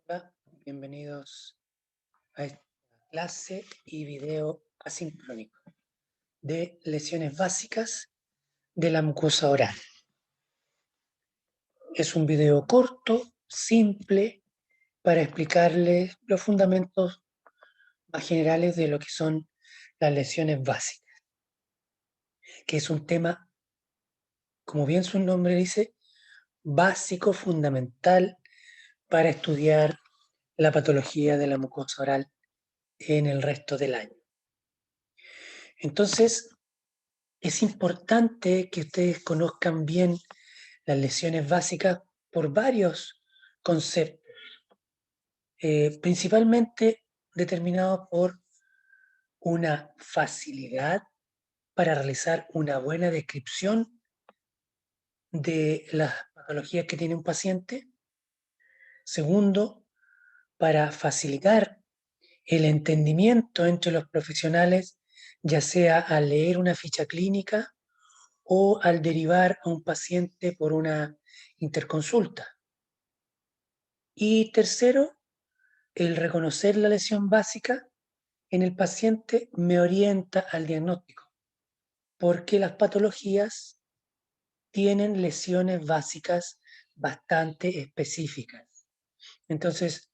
Hola, bienvenidos a esta clase y video asincrónico de lesiones básicas de la mucosa oral. Es un video corto, simple, para explicarles los fundamentos más generales de lo que son las lesiones básicas, que es un tema, como bien su nombre dice, básico, fundamental para estudiar la patología de la mucosa oral en el resto del año. Entonces, es importante que ustedes conozcan bien las lesiones básicas por varios conceptos, principalmente determinados por una facilidad para realizar una buena descripción de las patologías que tiene un paciente. Segundo, para facilitar el entendimiento entre los profesionales, ya sea al leer una ficha clínica o al derivar a un paciente por una interconsulta. Y tercero, el reconocer la lesión básica en el paciente me orienta al diagnóstico, porque las patologías tienen lesiones básicas bastante específicas. Entonces,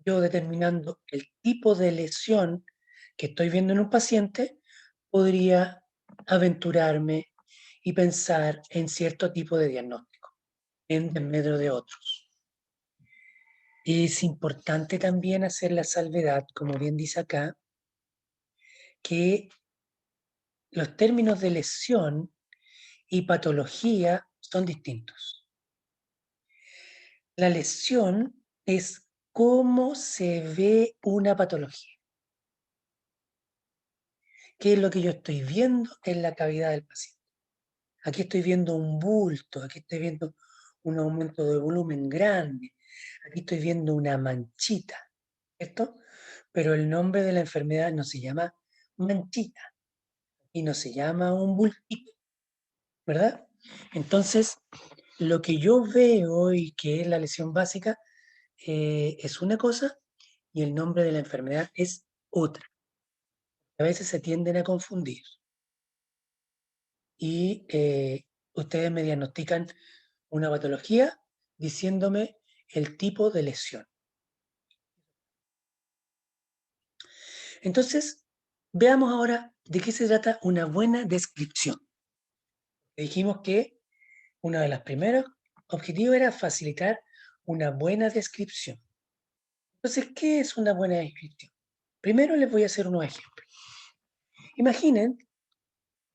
yo determinando el tipo de lesión que estoy viendo en un paciente, podría aventurarme y pensar en cierto tipo de diagnóstico, en medio de otros. Es importante también hacer la salvedad, como bien dice acá, que los términos de lesión y patología son distintos. La lesión es cómo se ve una patología. ¿Qué es lo que yo estoy viendo en la cavidad del paciente? Aquí estoy viendo un bulto, aquí estoy viendo un aumento de volumen grande, aquí estoy viendo una manchita, ¿cierto? Pero el nombre de la enfermedad no se llama manchita y no se llama un bultito, ¿verdad? Entonces, lo que yo veo y que es la lesión básica es una cosa y el nombre de la enfermedad es otra. A veces se tienden a confundir y ustedes me diagnostican una patología diciéndome el tipo de lesión. Entonces, veamos ahora de qué se trata una buena descripción. Dijimos que uno de los primeros objetivos era facilitar una buena descripción. Entonces, ¿qué es una buena descripción? Primero les voy a hacer unos ejemplos. Imaginen,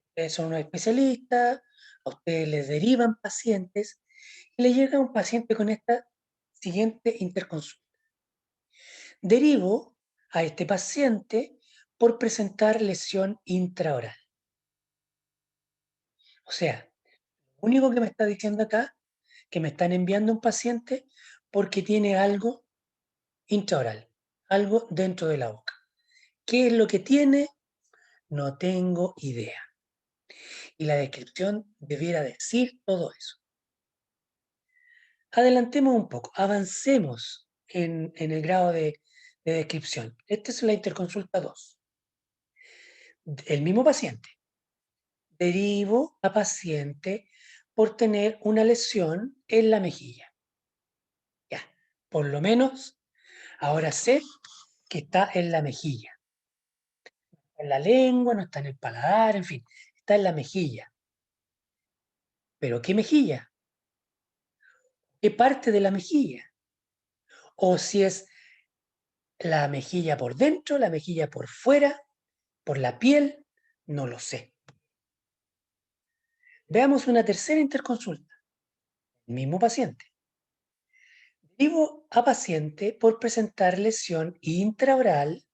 ustedes son unos especialistas, a ustedes les derivan pacientes y le llega un paciente con esta siguiente interconsulta. Derivo a este paciente por presentar lesión intraoral. O sea, lo único que me está diciendo acá, que me están enviando un paciente porque tiene algo intraoral, algo dentro de la boca. ¿Qué es lo que tiene? No tengo idea. Y la descripción debiera decir todo eso. Adelantemos un poco, avancemos en el grado de descripción. Esta es la interconsulta 2. El mismo paciente. Derivo a paciente por tener una lesión en la mejilla. Ya, por lo menos ahora sé que está en la mejilla. En la lengua, no está en el paladar, en fin, está en la mejilla. ¿Pero qué mejilla? ¿Qué parte de la mejilla? O si es la mejilla por dentro, la mejilla por fuera, por la piel, no lo sé. Veamos una tercera interconsulta. El mismo paciente. Derivo a paciente por presentar lesión intraoral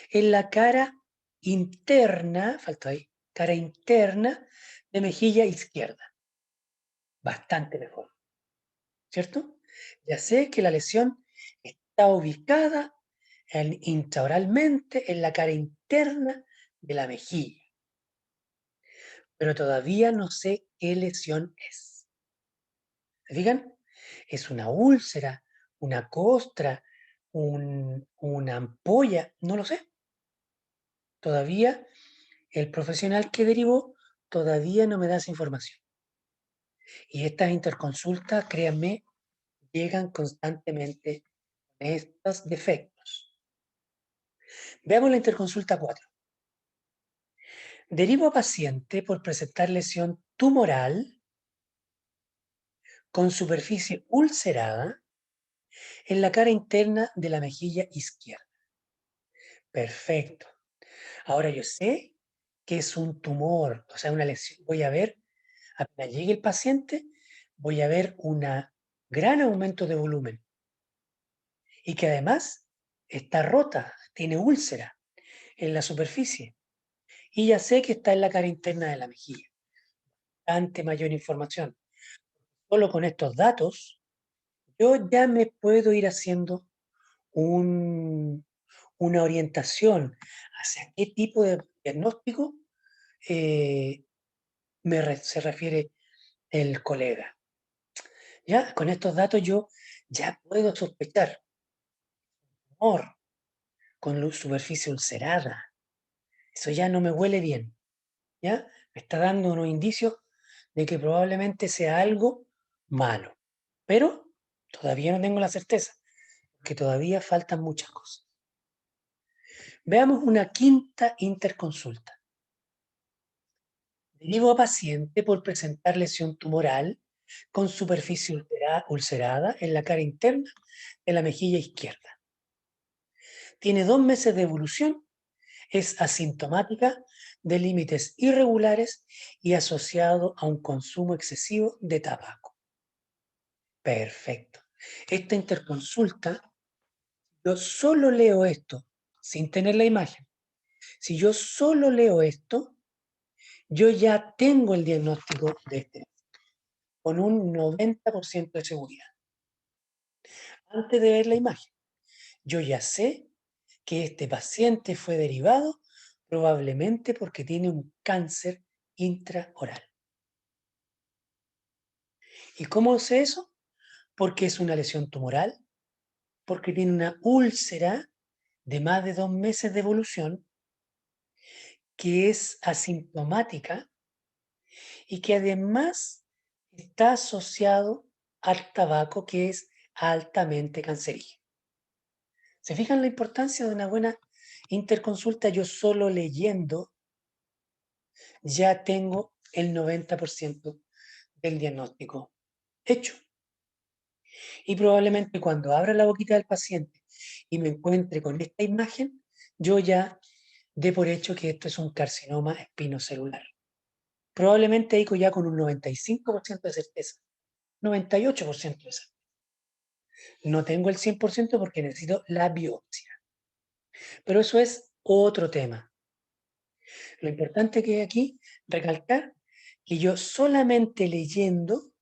en la cara interna, faltó ahí, cara interna de mejilla izquierda. Bastante mejor, ¿cierto? Ya sé que la lesión está ubicada intraoralmente en la cara interna de la mejilla, pero todavía no sé qué lesión es. ¿Se fijan? Es una úlcera, una costra, una ampolla, no lo sé. Todavía el profesional que derivó todavía no me da esa información. Y estas interconsultas, créanme, llegan constantemente con estos defectos. Veamos la interconsulta 4. Derivo a paciente por presentar lesión tumoral con superficie ulcerada en la cara interna de la mejilla izquierda. Perfecto. Ahora yo sé que es un tumor, o sea, una lesión. Voy a ver, apenas llegue el paciente, voy a ver un gran aumento de volumen y que además está rota, tiene úlcera en la superficie y ya sé que está en la cara interna de la mejilla. Ante mayor información. Solo con estos datos, yo ya me puedo ir haciendo una orientación hacia qué tipo de diagnóstico se refiere el colega. Ya con estos datos yo ya puedo sospechar tumor con superficie ulcerada. Eso ya no me huele bien. ¿Ya? Me está dando unos indicios de que probablemente sea algo malo. Pero todavía no tengo la certeza, porque todavía faltan muchas cosas. Veamos una quinta interconsulta. Derivo a paciente por presentar lesión tumoral con superficie ulcerada en la cara interna de la mejilla izquierda. Tiene 2 meses de evolución, es asintomática, de límites irregulares y asociado a un consumo excesivo de tabaco. Perfecto. Esta interconsulta, yo solo leo esto, sin tener la imagen. Si yo solo leo esto, yo ya tengo el diagnóstico de este, con un 90% de seguridad. Antes de ver la imagen, yo ya sé que este paciente fue derivado probablemente porque tiene un cáncer intraoral. ¿Y cómo sé eso? Porque es una lesión tumoral, porque tiene una úlcera de más de 2 meses de evolución, que es asintomática y que además está asociado al tabaco, que es altamente cancerígeno. ¿Se fijan la importancia de una buena interconsulta? Yo solo leyendo ya tengo el 90% del diagnóstico hecho. Y probablemente cuando abra la boquita del paciente y me encuentre con esta imagen, yo ya dé por hecho que esto es un carcinoma espinocelular. Probablemente digo ya con un 95% de certeza, 98% de certeza. No tengo el 100% porque necesito la biopsia. Pero eso es otro tema. Lo importante que hay aquí, recalcar que yo solamente leyendo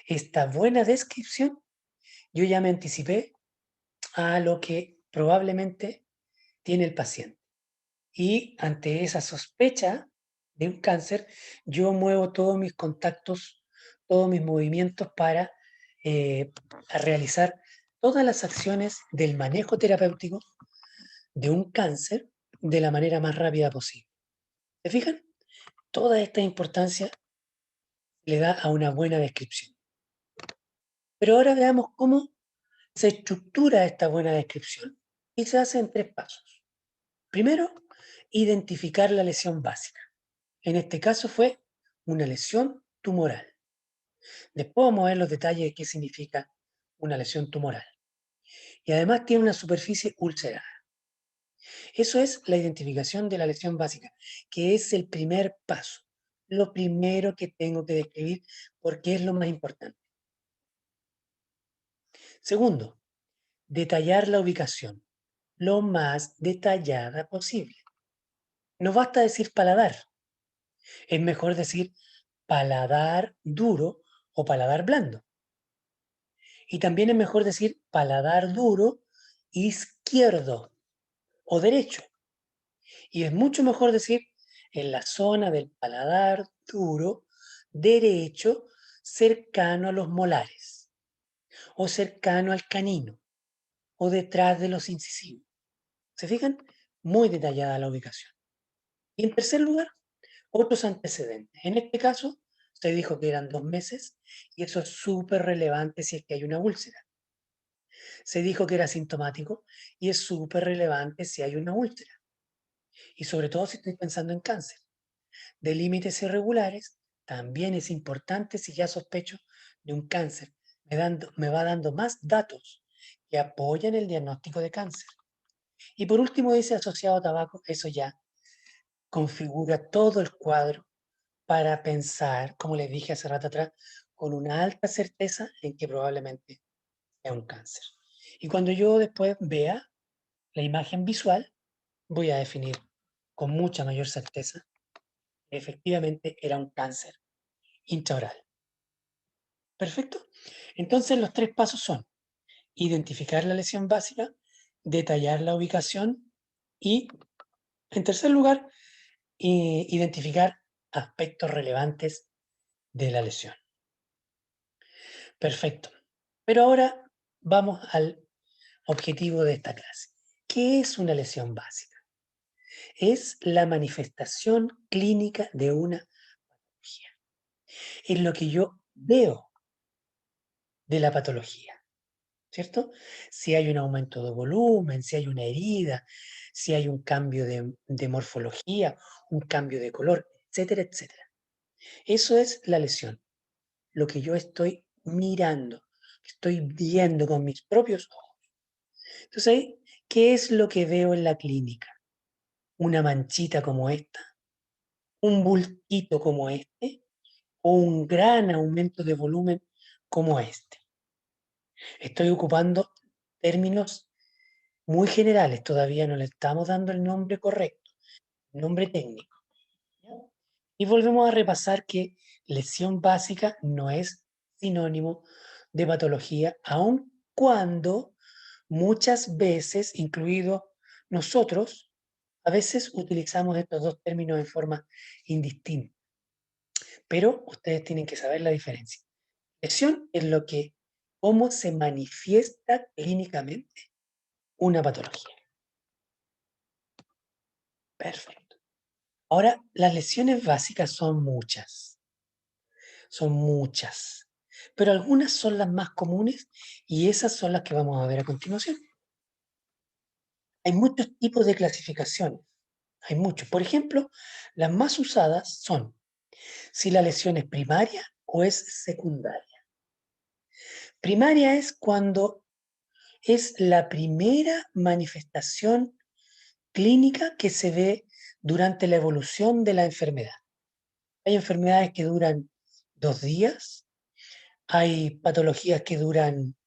esta buena descripción, yo ya me anticipé a lo que probablemente tiene el paciente. Y ante esa sospecha de un cáncer, yo muevo todos mis contactos, todos mis movimientos para realizar todas las acciones del manejo terapéutico de un cáncer de la manera más rápida posible. ¿Se fijan? Toda esta importancia le da a una buena descripción. Pero ahora veamos cómo se estructura esta buena descripción y se hace en 3 pasos. Primero, identificar la lesión básica. En este caso fue una lesión tumoral. Después vamos a ver los detalles de qué significa una lesión tumoral. Y además tiene una superficie ulcerada. Eso es la identificación de la lesión básica, que es el primer paso. Lo primero que tengo que describir porque es lo más importante. Segundo, detallar la ubicación, lo más detallada posible. No basta decir paladar, es mejor decir paladar duro o paladar blando. Y también es mejor decir paladar duro izquierdo o derecho. Y es mucho mejor decir en la zona del paladar duro derecho cercano a los molares. o cercano al canino, o detrás de los incisivos. ¿Se fijan? Muy detallada la ubicación. Y en tercer lugar, otros antecedentes. En este caso, se dijo que eran 2 meses y eso es súper relevante si es que hay una úlcera. Se dijo que era sintomático y es súper relevante si hay una úlcera. Y sobre todo si estoy pensando en cáncer. De límites irregulares, también es importante si ya sospecho de un cáncer. Me va dando más datos que apoyan el diagnóstico de cáncer. Y por último dice asociado a tabaco, eso ya configura todo el cuadro para pensar, como les dije hace rato atrás, con una alta certeza en que probablemente sea un cáncer. Y cuando yo después vea la imagen visual, voy a definir con mucha mayor certeza que efectivamente era un cáncer intraoral. ¿Perfecto? Entonces los 3 pasos son identificar la lesión básica, detallar la ubicación y, en tercer lugar, identificar aspectos relevantes de la lesión. Perfecto. Pero ahora vamos al objetivo de esta clase. ¿Qué es una lesión básica? Es la manifestación clínica de una patología. Es lo que yo veo de la patología, ¿cierto? Si hay un aumento de volumen, si hay una herida, si hay un cambio de morfología, un cambio de color, etcétera, etcétera. Eso es la lesión, lo que yo estoy mirando, estoy viendo con mis propios ojos. Entonces, ahí, ¿qué es lo que veo en la clínica? Una manchita como esta, un bultito como este, o un gran aumento de volumen como este. Estoy ocupando términos muy generales, todavía no le estamos dando el nombre correcto, el nombre técnico. ¿Ya? Y volvemos a repasar que lesión básica no es sinónimo de patología, aun cuando muchas veces, incluido nosotros, a veces utilizamos estos dos términos en forma indistinta, pero ustedes tienen que saber la diferencia. Lesión es lo que, cómo se manifiesta clínicamente una patología. Perfecto. Ahora, las lesiones básicas son muchas, pero algunas son las más comunes y esas son las que vamos a ver a continuación. Hay muchos tipos de clasificaciones, hay muchos. Por ejemplo, las más usadas son si la lesión es primaria o es secundaria. Primaria es cuando es la primera manifestación clínica que se ve durante la evolución de la enfermedad. Hay enfermedades que duran 2 días, hay patologías que duran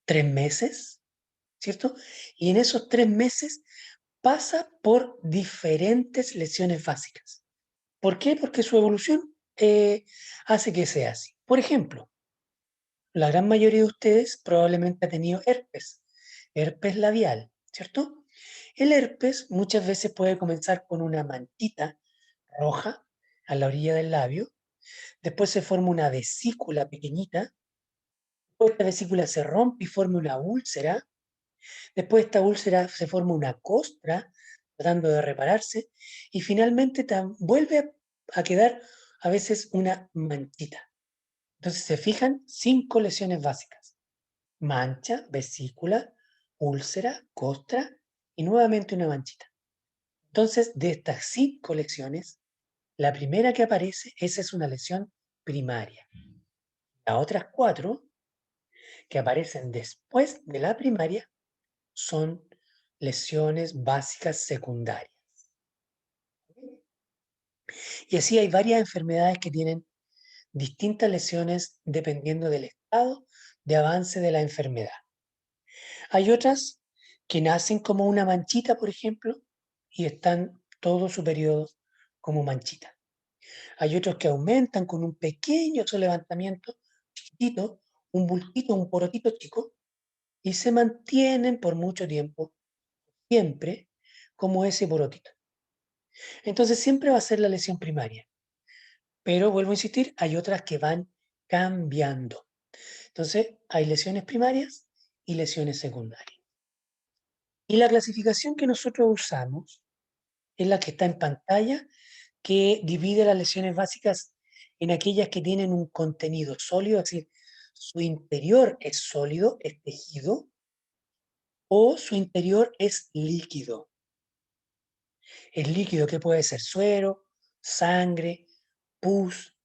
3 meses, ¿cierto? Y en esos 3 meses pasa por diferentes lesiones básicas. ¿Por qué? Porque su evolución hace que sea así. Por ejemplo, la gran mayoría de ustedes probablemente ha tenido herpes labial, ¿cierto? El herpes muchas veces puede comenzar con una mantita roja a la orilla del labio, después se forma una vesícula pequeñita, después esta vesícula se rompe y forma una úlcera, después esta úlcera se forma una costra tratando de repararse y finalmente vuelve a quedar a veces una manchita. Entonces se fijan 5 lesiones básicas: mancha, vesícula, úlcera, costra y nuevamente una manchita. Entonces, de estas 5 lesiones, la primera que aparece, esa es una lesión primaria. Las otras 4 que aparecen después de la primaria son lesiones básicas secundarias. Y así hay varias enfermedades que tienen distintas lesiones dependiendo del estado de avance de la enfermedad. Hay otras que nacen como una manchita, por ejemplo, y están todo su periodo como manchita. Hay otros que aumentan con un pequeño levantamiento chiquitito, un bultito, un porotito chico, y se mantienen por mucho tiempo, siempre como ese porotito. Entonces siempre va a ser la lesión primaria. Pero vuelvo a insistir, hay otras que van cambiando. Entonces, hay lesiones primarias y lesiones secundarias. Y la clasificación que nosotros usamos es la que está en pantalla, que divide las lesiones básicas en aquellas que tienen un contenido sólido, es decir, su interior es sólido, es tejido, o su interior es líquido. El líquido que puede ser suero, sangre, pus,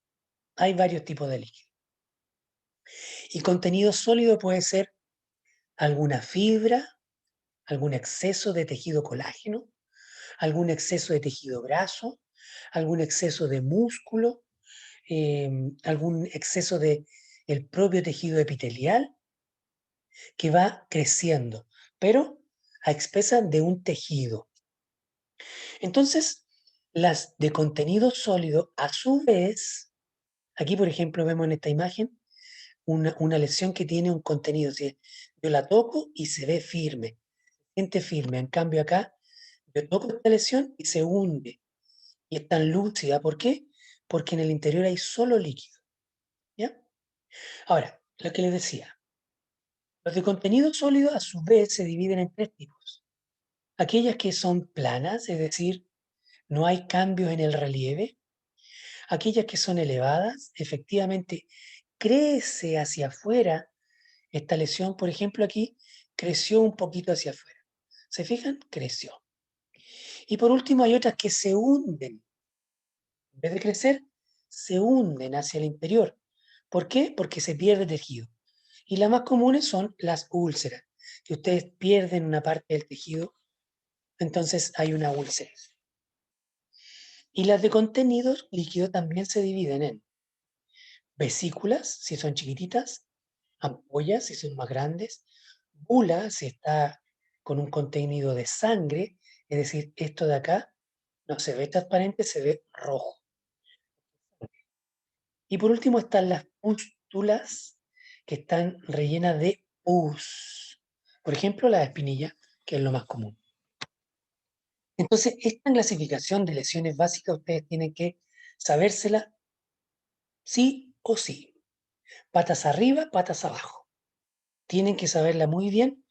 hay varios tipos de líquido. Y contenido sólido puede ser alguna fibra, algún exceso de tejido colágeno, algún exceso de tejido graso, algún exceso de músculo, algún exceso de el propio tejido epitelial que va creciendo, pero a expensas de un tejido. Entonces, las de contenido sólido, a su vez, aquí por ejemplo vemos en esta imagen una lesión que tiene un contenido. ¿Sí? Yo la toco y se ve firme, se siente firme. En cambio acá, yo toco esta lesión y se hunde. Y es tan lúcida. ¿Por qué? Porque en el interior hay solo líquido. ¿Ya? Ahora, lo que les decía. Los de contenido sólido a su vez se dividen en tres tipos. Aquellas que son planas, es decir, no hay cambios en el relieve. Aquellas que son elevadas, efectivamente crece hacia afuera. Esta lesión, por ejemplo, aquí creció un poquito hacia afuera. ¿Se fijan? Creció. Y por último hay otras que se hunden. En vez de crecer, se hunden hacia el interior. ¿Por qué? Porque se pierde tejido. Y las más comunes son las úlceras. Si ustedes pierden una parte del tejido, entonces hay una úlcera. Y las de contenido líquido también se dividen en vesículas, si son chiquititas, ampollas, si son más grandes, bula, si está con un contenido de sangre, es decir, esto de acá no se ve transparente, se ve rojo. Y por último están las pústulas, que están rellenas de pus. Por ejemplo, la espinilla, que es lo más común. Entonces, esta clasificación de lesiones básicas ustedes tienen que sabérsela sí o sí. Patas arriba, patas abajo. Tienen que saberla muy bien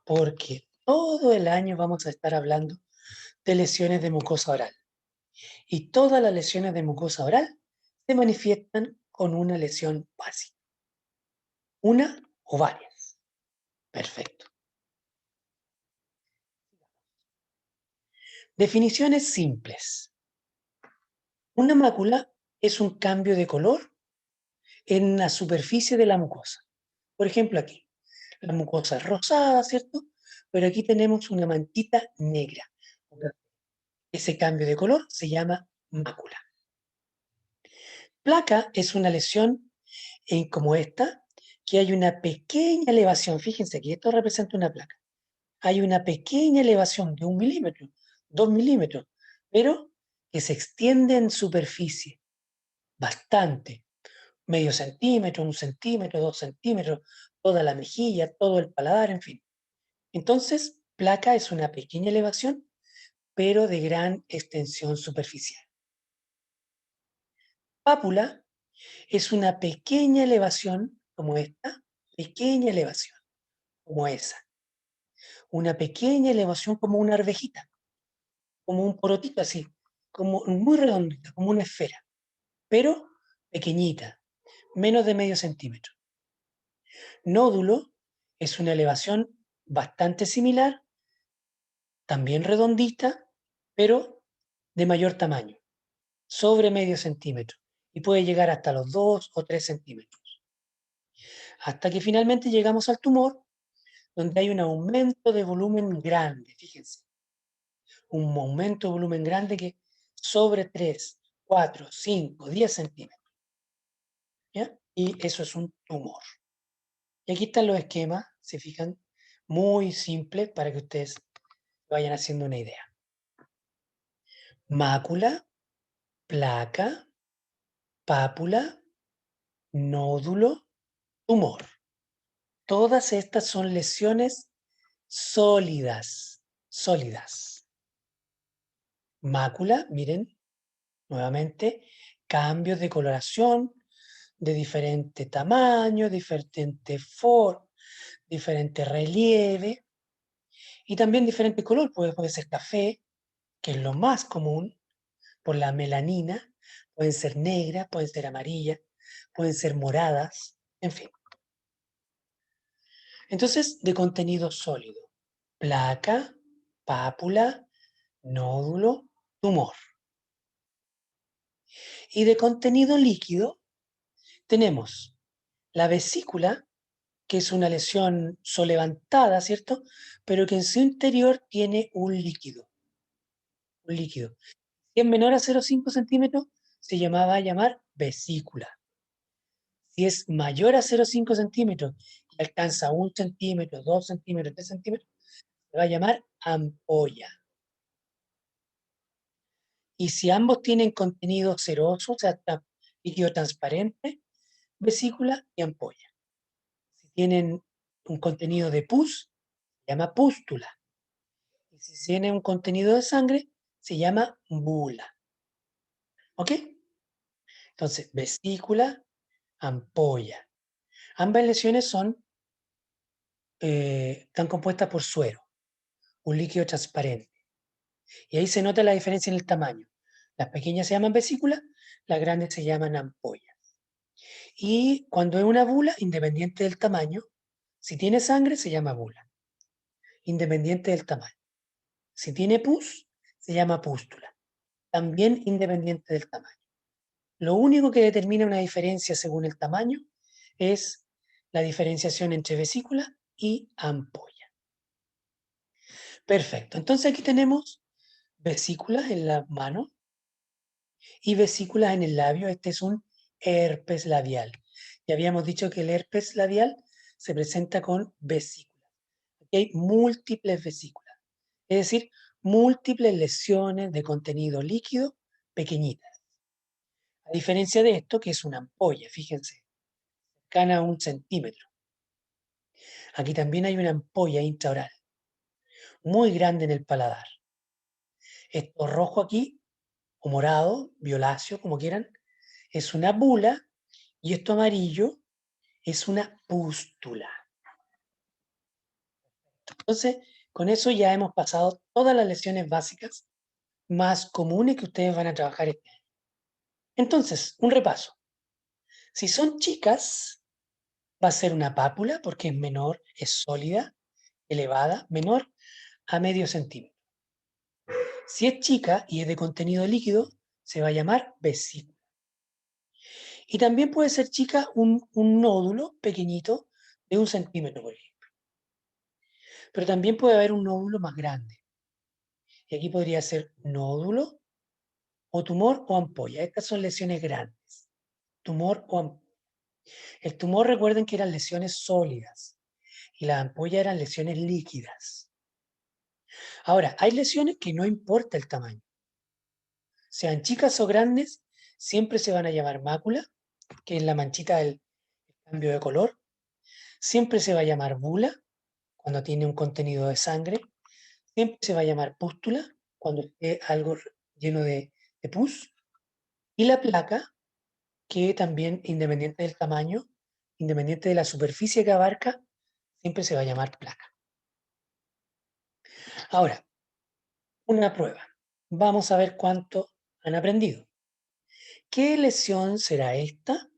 porque todo el año vamos a estar hablando de lesiones de mucosa oral. Y todas las lesiones de mucosa oral se manifiestan con una lesión básica. Una o varias. Perfecto. Definiciones simples. Una mácula es un cambio de color en la superficie de la mucosa. Por ejemplo, aquí. La mucosa es rosada, ¿cierto? Pero aquí tenemos una mantita negra. Ese cambio de color se llama mácula. Placa es una lesión como esta, que hay una pequeña elevación. Fíjense que esto representa una placa. Hay una pequeña elevación de 1 milímetro, 2 milímetros, pero que se extiende en superficie bastante. Medio centímetro, 1 centímetro, 2 centímetros, toda la mejilla, todo el paladar, en fin. Entonces, placa es una pequeña elevación, pero de gran extensión superficial. Pápula es una pequeña elevación como esta, pequeña elevación como esa. Una pequeña elevación como una arvejita, como un porotito así, como muy redondita, como una esfera, pero pequeñita, menos de medio centímetro. Nódulo es una elevación bastante similar, también redondita, pero de mayor tamaño, sobre medio centímetro, y puede llegar hasta los 2 o 3 centímetros. Hasta que finalmente llegamos al tumor, donde hay un aumento de volumen grande, fíjense, un aumento de volumen grande que sobre 3, 4, 5, 10 centímetros. ¿Ya? Y eso es un tumor. Y aquí están los esquemas, se fijan, muy simples para que ustedes vayan haciendo una idea. Mácula, placa, pápula, nódulo, tumor. Todas estas son lesiones sólidas, sólidas. Mácula, miren, nuevamente, cambios de coloración, de diferente tamaño, diferente forma, diferente relieve y también diferente color. Puede ser café, que es lo más común por la melanina, pueden ser negras, pueden ser amarillas, pueden ser moradas, en fin. Entonces, de contenido sólido, placa, pápula, nódulo, tumor. Y de contenido líquido tenemos la vesícula, que es una lesión solevantada, ¿cierto? Pero que en su interior tiene un líquido, un líquido. Si es menor a 0,5 centímetros, se llamar vesícula. Si es mayor a 0,5 centímetros y alcanza 1 centímetro, 2 centímetros, 3 centímetros, se va a llamar ampolla. Y si ambos tienen contenido ceroso, o sea, líquido transparente, vesícula y ampolla. Si tienen un contenido de pus, se llama pústula. Y si tiene un contenido de sangre, se llama bula. ¿Ok? Entonces, vesícula, ampolla. Ambas lesiones están compuestas por suero, un líquido transparente. Y ahí se nota la diferencia en el tamaño. Las pequeñas se llaman vesículas, las grandes se llaman ampollas. Y cuando es una bula, independiente del tamaño, si tiene sangre, se llama bula, independiente del tamaño. Si tiene pus, se llama pústula, también independiente del tamaño. Lo único que determina una diferencia según el tamaño es la diferenciación entre vesícula y ampolla. Perfecto. Entonces aquí tenemos vesículas en la mano y vesículas en el labio. Este es un herpes labial. Ya habíamos dicho que el herpes labial se presenta con vesículas. Aquí hay múltiples vesículas, es decir, múltiples lesiones de contenido líquido pequeñitas. A diferencia de esto, que es una ampolla, fíjense, cercana a 1 centímetro. Aquí también hay una ampolla intraoral, muy grande en el paladar. Esto rojo aquí, o morado, violáceo, como quieran, es una bula, y esto amarillo es una pústula. Entonces, con eso ya hemos pasado todas las lesiones básicas más comunes que ustedes van a trabajar este año. Entonces, un repaso. Si son chicas, va a ser una pápula porque es menor, es sólida, elevada, menor a medio centímetro. Si es chica y es de contenido líquido, se va a llamar vesícula. Y también puede ser chica un nódulo pequeñito de 1 centímetro, por ejemplo. Pero también puede haber un nódulo más grande. Y aquí podría ser nódulo o tumor o ampolla. Estas son lesiones grandes. Tumor o ampolla. El tumor, recuerden que eran lesiones sólidas y la ampolla eran lesiones líquidas. Ahora, hay lesiones que no importa el tamaño. Sean chicas o grandes, siempre se van a llamar mácula, que es la manchita del cambio de color. Siempre se va a llamar bula, cuando tiene un contenido de sangre. Siempre se va a llamar pústula, cuando esté algo lleno de pus. Y la placa, que también, independiente del tamaño, independiente de la superficie que abarca, siempre se va a llamar placa. Ahora, una prueba. Vamos a ver cuánto han aprendido. ¿Qué lesión será esta?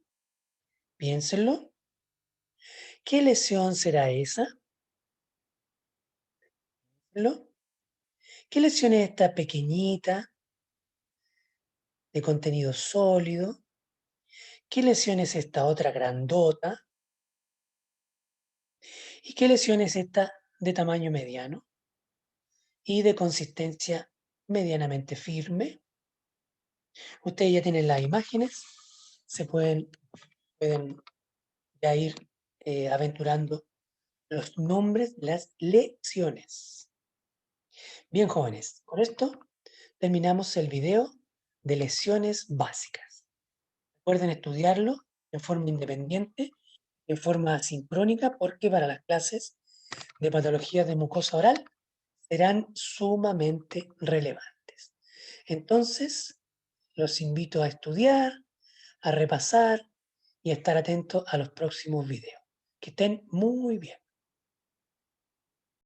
Piénsenlo. ¿Qué lesión será esa? Piénsenlo. ¿Qué lesión es esta pequeñita, de contenido sólido? ¿Qué lesión es esta otra grandota? ¿Y qué lesión es esta de tamaño mediano y de consistencia medianamente firme? Ustedes ya tienen las imágenes, se pueden ya ir aventurando los nombres de las lesiones. Bien, jóvenes, con esto terminamos el video de lesiones básicas. Recuerden estudiarlo en forma independiente, en forma asincrónica, porque para las clases de patologías de mucosa oral serán sumamente relevantes. Entonces, los invito a estudiar, a repasar y estar atento a los próximos videos. Que estén muy bien.